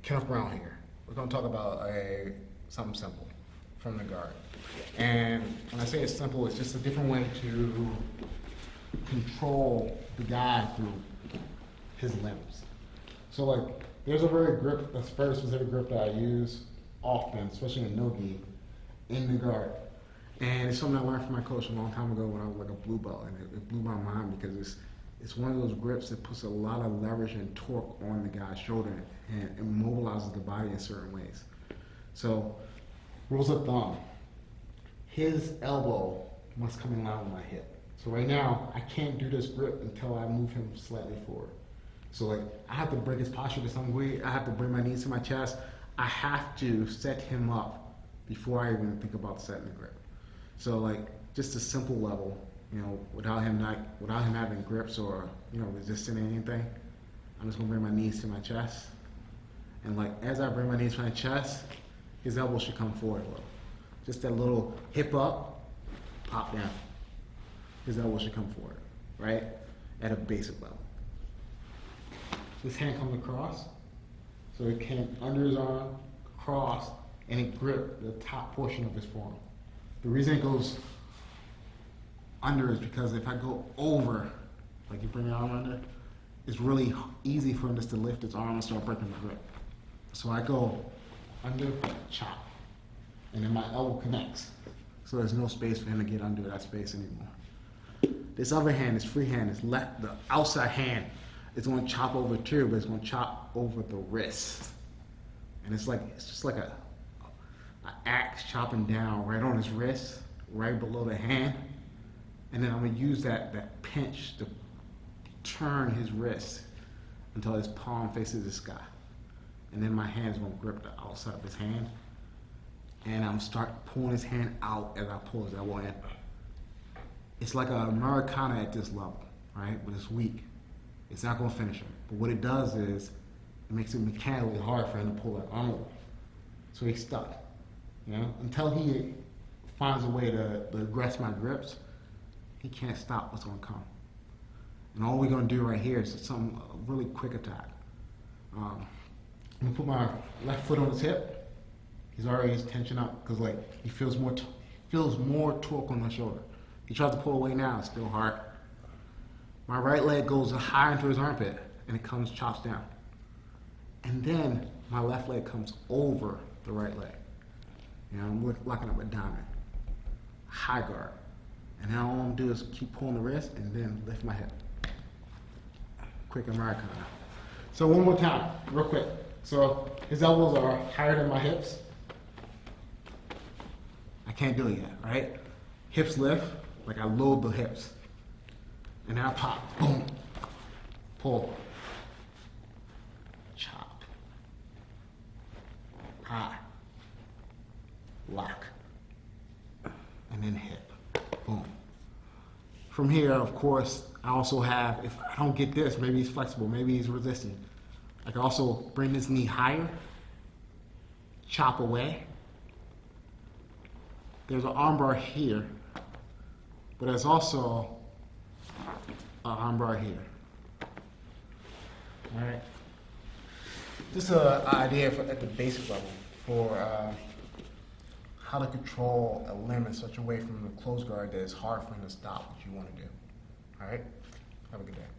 Kenneth Brown here. We're going to talk about something simple from the guard. And when I say it's simple, it's just a different way to control the guy through his limbs. So like, there's a very specific grip that I use often, especially in no-gi, in the guard. And it's something I learned from my coach a long time ago when I was like a blue belt, and it blew my mind because it's one of those grips that puts a lot of leverage and torque on the guy's shoulder and immobilizes the body in certain ways. So, rules of thumb, his elbow must come in line with my hip. So right now, I can't do this grip until I move him slightly forward. So like, I have to break his posture to some degree, I have to bring my knees to my chest, I have to set him up before I even think about setting the grip. So like, just a simple level, you know, without him having grips or, you know, resisting anything, I'm just gonna bring my knees to my chest. And like, as I bring my knees to my chest, his elbow should come forward a little. Just that little hip up, pop down. His elbow should come forward, right? At a basic level. This hand comes across, so it came under his arm, across, and it gripped the top portion of his forearm. The reason it goes under is because if I go over, like you bring your arm under, it's really easy for him just to lift his arm and start breaking the grip. So I go under, chop, and then my elbow connects. So there's no space for him to get under that space anymore. This other hand, this free hand, is left, the outside hand, it's going to chop over too, but it's going to chop over the wrist. And it's just like an axe chopping down right on his wrist, right below the hand. And then I'm going to use that pinch to turn his wrist until his palm faces the sky. And then my hand's going to grip the outside of his hand. And I'm start pulling his hand out as I pull his elbow in. It's like a Americana at this level, right? But it's weak. It's not going to finish him. But what it does is, it makes it mechanically hard for him to pull that arm over. So he's stuck, you know? Until he finds a way to aggress my grips, he can't stop what's going to come. And all we're going to do right here is a really quick attack. I'm going to put my left foot on his hip. He's already tension up because like he feels more torque on my shoulder. He tries to pull away now, it's still hard. My right leg goes high into his armpit and it chops down. And then my left leg comes over the right leg. You know, I'm locking up a diamond. High guard. And now all I'm gonna do is keep pulling the wrist and then lift my hip. Quick Americana. So one more time, real quick. So his elbows are higher than my hips. I can't do it yet, right? Hips lift, like I load the hips. And now pop, boom, pull, chop, high, lock, and then hip, boom. From here, of course, I also have, if I don't get this, maybe he's flexible, maybe he's resisting. I can also bring this knee higher, chop away. There's an armbar here, but there's also an armbar here. All right. Just an idea at the basic level for how to control a limb in such a way from the closed guard that it's hard for him to stop what you want to do. All right? Have a good day.